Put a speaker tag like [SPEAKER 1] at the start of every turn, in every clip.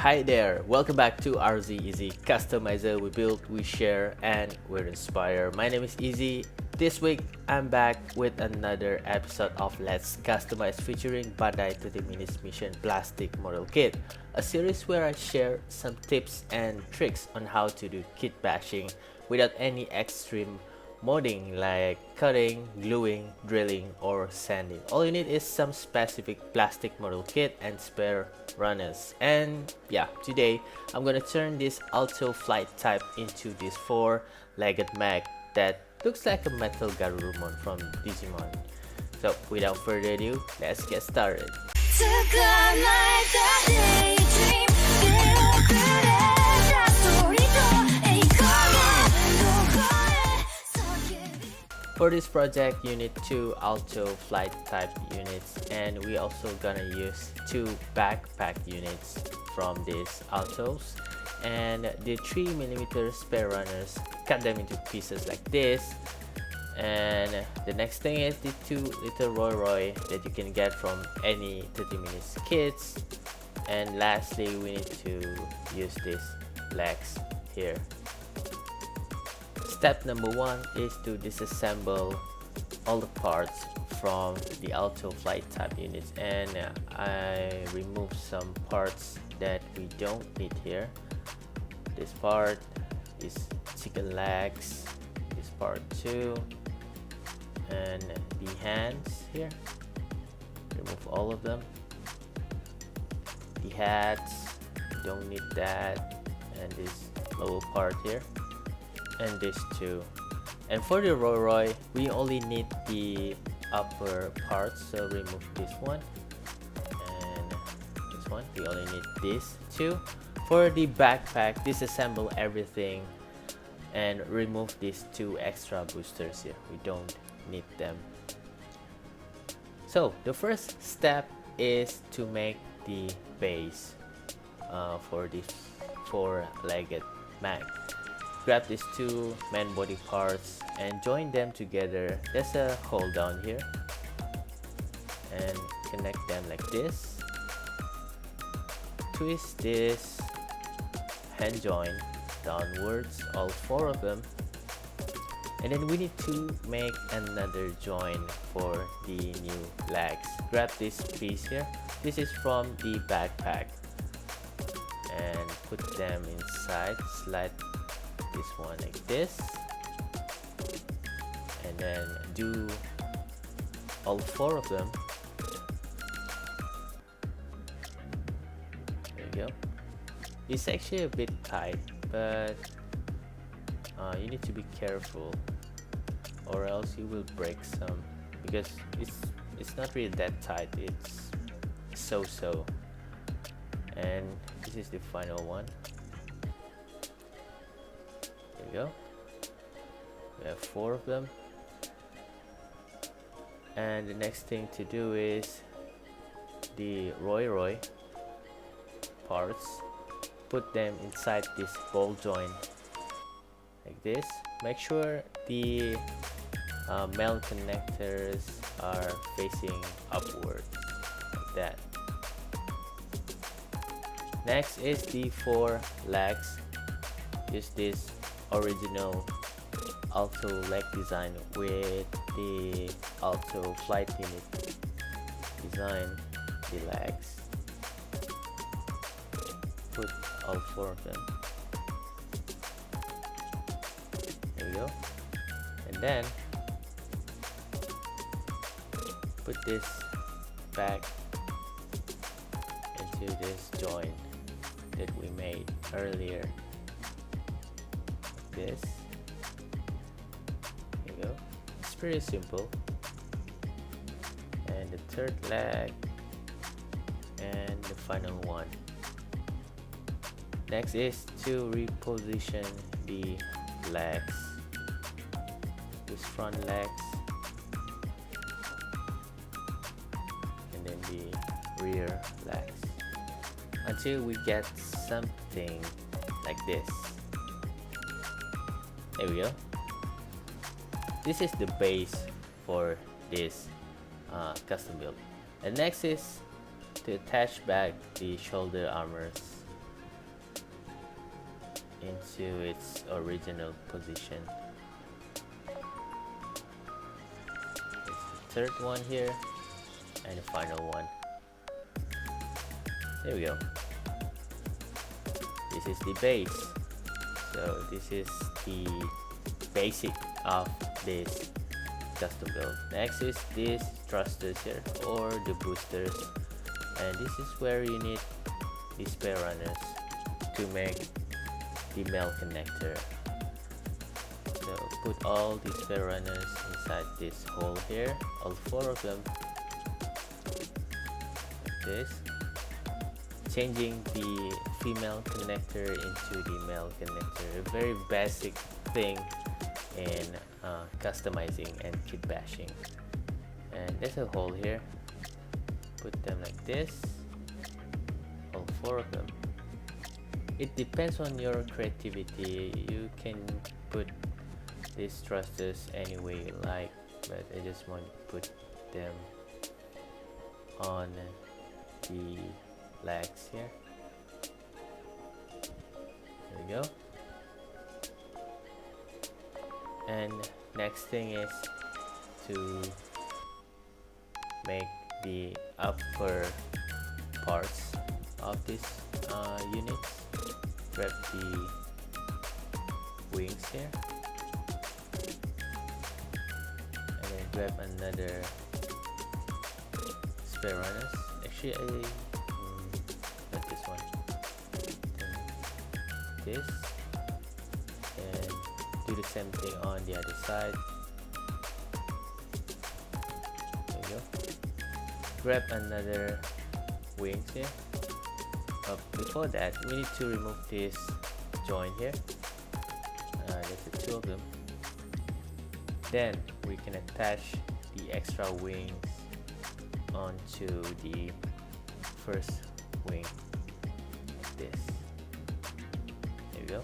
[SPEAKER 1] Hi there, welcome back to RZ Easy Customizer. We build, we share, and we inspire. My name is Eizy. This week, I'm back with another episode of Let's Customize featuring Bandai 30 Minutes Mission Plastic Model Kit, a series where I share some tips and tricks on how to do kit bashing without any extreme modding like cutting, gluing, drilling, or sanding. All you need is some specific plastic model kit and spare runners. And yeah, today I'm gonna turn this Alto Flight type into this four-legged mech that looks like a Metalgarurumon from Digimon. So without further ado, let's get started. For this project, you need two Alto Flight type units, and we also gonna use two backpack units from these Altos, and the 3mm spare runners. Cut them into pieces like this. And the next thing is the two little Roy that you can get from any 30 minutes kits. And lastly, we need to use these legs here. Step number one is to disassemble all the parts from the Alto Flight type units, and I removed some parts that we don't need here. This part is chicken legs, this part too, and the hands here, remove all of them. The hats, don't need that, and this lower part here, and this too. And for the Roy, we only need the upper parts, so remove this one and this one. We only need this too. For the backpack, disassemble everything and remove these two extra boosters here. We don't need them. So the first step is to make the base for this four-legged mech. Grab these two main body parts and join them together. There's a hole down here, and connect them like this. Twist this, hand join downwards, all four of them. And then we need to make another join for the new legs. Grab this piece here. This is from the backpack, and put them inside. Slide this one like this, and then do all four of them. There you go. It's actually a bit tight, but you need to be careful, or else you will break some, because it's not really that tight. It's so. And this is the final one. Go. We have four of them, and the next thing to do is the Roy parts. Put them inside this ball joint like this. Make sure the male connectors are facing upward like that. Next is the four legs. Use this original Alto leg design with the Alto Flight unit. Design the legs. Put all four of them. There we go. And then put this back into this joint that we made earlier. This. There you go. It's pretty simple. And the third leg, and the final one. Next is to reposition the legs. This front legs, and then the rear legs, until we get something like this. There we go. This is the base for this custom build. And next is to attach back the shoulder armors into its original position. It's the third one here and the final one. There we go. This is the base. So this is the basic of this custom build. Next is these thrusters here, or the boosters, and this is where you need the spare runners to make the male connector. So put all the spare runners inside this hole here, all 4 of them, like this, changing the female connector into the male connector. A very basic thing in customizing and kit bashing. And there's a hole here, put them like this, all 4 of them. It depends on your creativity. You can put these thrusters any way you like, but I just want to put them on the legs here. There we go. And next thing is to make the upper parts of this unit. Grab the wings here, and then grab another spare runners. Actually, not this one. This, and do the same thing on the other side. There you go. Grab another wings here. Before that, we need to remove this joint here. There's the 2 of them. Then we can attach the extra wings onto the first wing like this. There we go.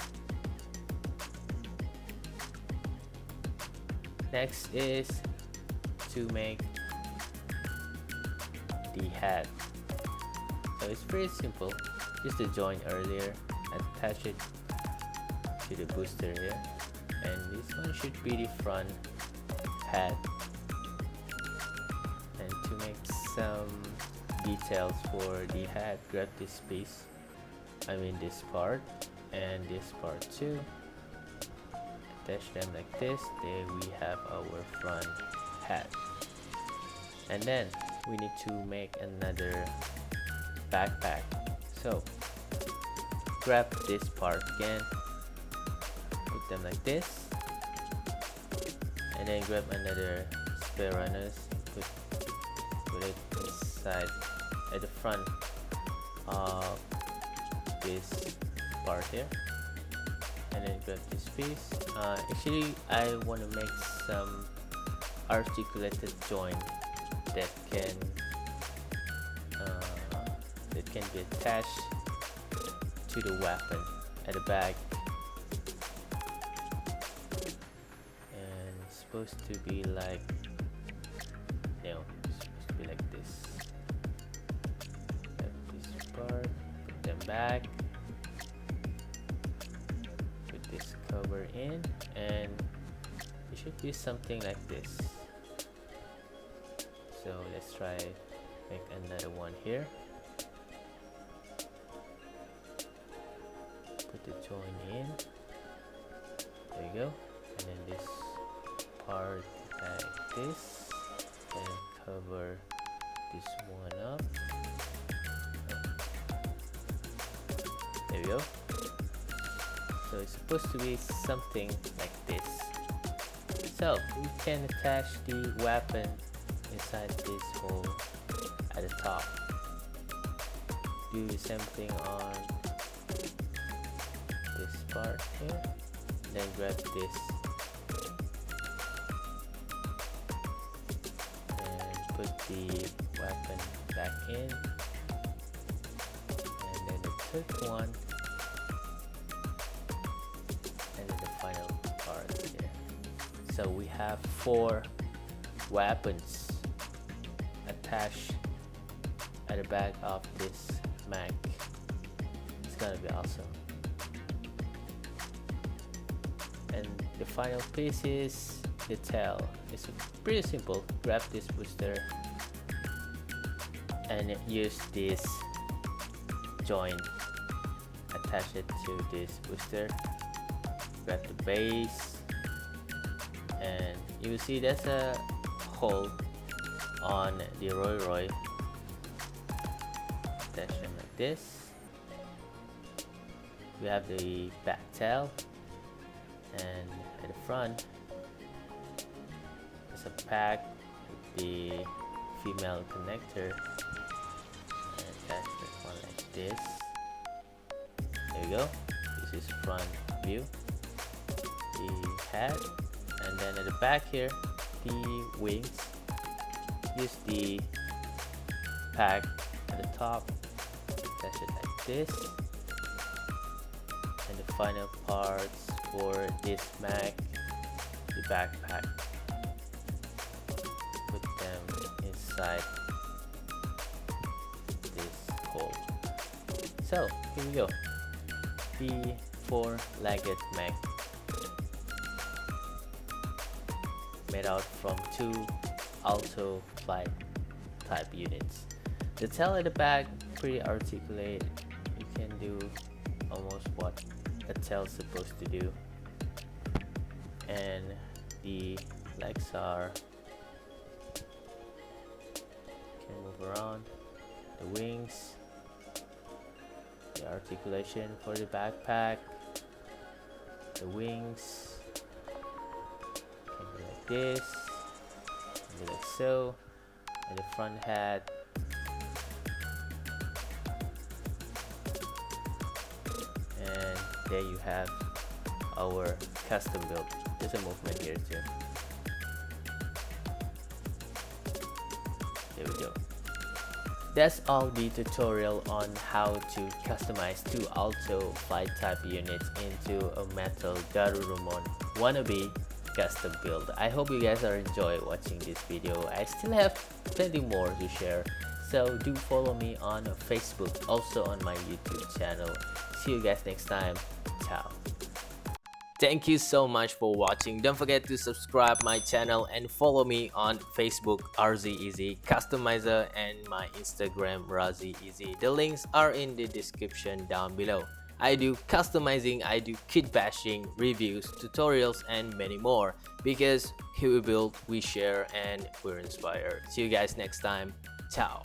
[SPEAKER 1] Next is to make the head. So it's pretty simple. Just the join earlier, attach it to the booster here, and this one should be the front head. And to make some details for the head, grab this piece, this part and this part too, attach them like this. There we have our front head. And then we need to make another backpack. So grab this part again, put them like this, and then grab another spare runners, put it inside at the front of this part here, and then grab this piece. Actually, I want to make some articulated joint that can be attached to the weapon at the back, and it's supposed to be like, it's supposed to be like this. Grab this part, put them back, put this cover in, and it should be something like this. So let's try make another one here. Put the join in. There you go. And then this part like this, and cover this one up. There we go. So it's supposed to be something like this. So we can attach the weapon inside this hole at the top. Do the same thing on this part here, then grab this and put the weapon back in, and then the third one, and then the final part here. So we have 4 weapons attached at the back of this Mech. It's gonna be awesome. And the final piece is the tail. It's pretty simple. Grab this booster and use this joint, attach it to this booster, grab the base, and you will see there's a hole on the Roy. Attach them like this. We have the back tail, and at the front there's a pack with the female connector, and attach this one like this. There we go. This is front view, the head, and then at the back here, the wings. Use the pack at the top, attach it like this, and the final parts for this Mech, the backpack. Put them inside this hole. So here we go. The four-legged Mech, made out from two Alto Flight type units. The tail at the back, pretty articulate. You can do almost what a tail's supposed to do. And the legs are, can move around. The wings, the articulation for the backpack, the wings can be like this, can be like so, and the front head, and there you have our custom build. There's a movement here too. There we go. That's all the tutorial on how to customize two Alto Flight type units into a Metalgarurumon wannabe custom build. I hope you guys are enjoying watching this video. I still have plenty more to share, so do follow me on Facebook, also on my YouTube channel. See you guys next time. Ciao. Thank you so much for watching. Don't forget to subscribe my channel and follow me on Facebook Eizy Customizer and my Instagram Eizy. The links are in the description down below. I do customizing, I do kit bashing, reviews, tutorials, and many more, because here we build, we share, and we're inspired. See you guys next time. Ciao.